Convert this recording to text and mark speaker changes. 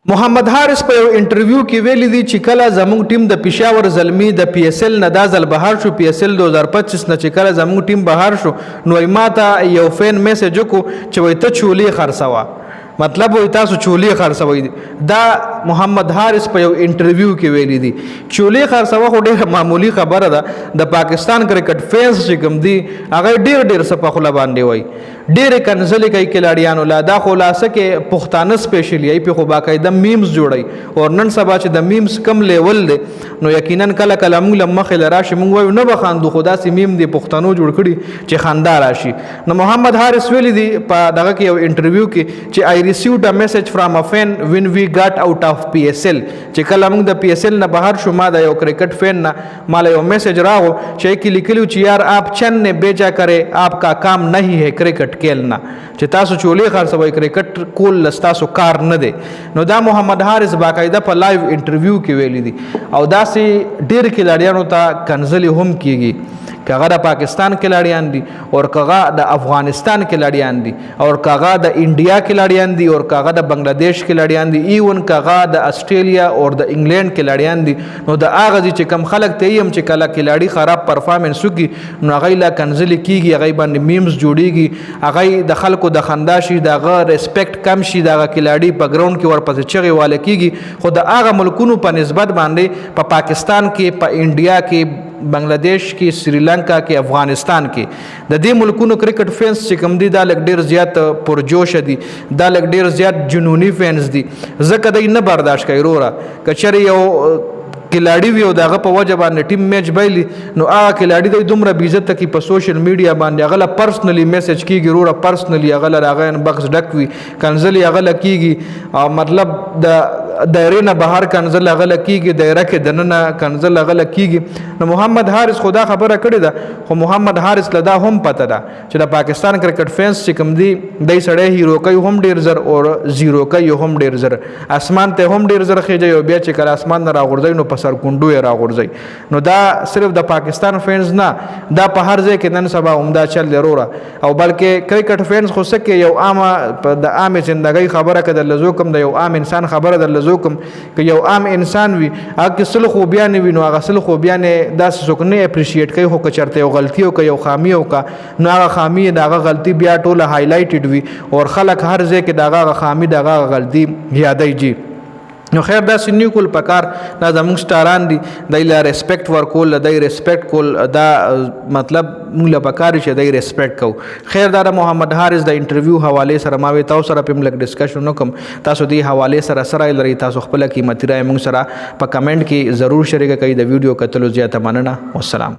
Speaker 1: محمد حارث په یو انټرویو کې ویلي دي چې کله زموږ ټیم د پېښور زلمی د پی اس ال نه دا ځل بهر شو پی اس ال 2025 نه چې کله زموږ ټیم بهر شو نو ما ته یو فین میسج وکړو چې وایي ته چولې خرڅوه مطلب وایي تاسو چولې خرڅوئ دا محمد حارث په یو انټرویو کې ویلي دي چولې خرڅوه خو ډېره معمولی خبره ده د پاکستان کرکټ فینس چې کوم دي هغه ډېر څه په خوله باندې وایي ډېرې کنځلې کوي کلاډیانو لا دا خلاصه کې پښتانه سپیشلی ای په خو باقاعده میمز جوړي او نن سبا چې د میمز کم لیول دی نو یقینا کله کله موږ له مخې له راشي موږ وایو نه به خاندو خو داسې میم دی پښتنو جوړ کړي چې خندا راشي نو محمد حارث ویلي دي په دغه کې یو انټرویو کې چې I received a message from a fan when we got out of PSL چې کله موږ د PSL نه بهر شو ما د یو کرکټ فین نه مال یو میسج راغو چې کې لیکلو چې یار آپ چن نے بیچا کرے آپ کا کام نہیں ہے کرکټ کھیلنا چې تاسو چولې خرڅوئ کرکټ کول لستاسو کار نه دی نو دا محمد حارث باقاعده په لایو انټرویو کې ویلي دي او داسې ډېر کلاډیانو ته کنځلې هم کیږي کاغه د پاکستان کلاډیان دي او کاغه د افغانستان کلاډیان دي او کاغه د انډیا کلاډیان دي او کاغه د بنگلاديش کلاډیان دي ایون کاغه د استرالیا او د انګلند کلاډیان دي نو د اغه چې کم خلک ته يم چې کله کلاډي خراب پرفارمنس وکي نو هغه لا کنځلې کیږي هغه باندې میمز جوړيږي هغه د خلکو د خندا شي دغه ریسپیکټ کم شي دغه کلاډي په ګراوند کې ورپسې چغې واله کیږي خو د اغه ملکونو په نسبت باندې په پاکستان کې په انډیا کې بنگلاديش کې سریلانکا کې افغانستان کې د دې ملکونو کرکټ فینس چې کوم دي دا لګ ډیر زیات پرجوش دي دا لګ ډیر زیات جنوني فینس دي ځکه دوی نه برداشت کوي وروره کچره یو کلاډي وي او دغه په وجه باندې ټیم میچ بایلی نو هغه کلاډي د دومره بیزت کی په سوشل میډیا باندې هغه پرسنلی میسج کیږي وروره پرسنلی هغه راغی ان بکس ډک وي کنځلې هغه کیږي او مطلب د دایره نه بهر کنځل هغه کیږي دایره کې دننه کنځل هغه کیږي نو محمد حارث خدا خبره کړې ده خو محمد حارث لدا هم پته ده چې د پاکستان کرکټ فینس چې کوم دي دای سړی هیرو کوي هم ډیر زر او زیرو کوي هم ډیر زر اسمان ته هم ډیر زر خېږي او بیا چې کله اسمان نه راغورځي نو په سر کندو یې راغورځي نو دا صرف د پاکستان فینس نه دا په هر ځای کې نن سبا عمده چل ضروره او بلکې کرکټ فینس خو سکه یو عامه د عامه ژوندۍ خبره کده لزوکم د یو عام انسان خبره د لزوکم که یو عام انسان وي هغه سل خو بیان وي نو هغه سل خو بیان داس څوک نه اپریشیټ کوي خو چرته یو غلطي او یو خامی او کا نو هغه خامی دغه غلطي بیا ټوله هایلایټډ وي او خلک هر ځای کې دغه خامی دغه غلطي یادای جی نو خیر دا سنیو کول پکار دا زموږ سټاران دي دای له ریسپیکټ ورکول دای ریسپیکټ کول دا مطلب موږ له پکار چې دای ریسپیکټ کو خیر دا محمد حارث د انټرویو حواله سره ما وی تاسو سره په ملک ډسکشن وکم تاسو دی حواله سره لري تاسو خپل قیمتي رائے موږ سره په کمنټ کې ضرور شریک کړئ د ویډیو کتلو زیاته مننه والسلام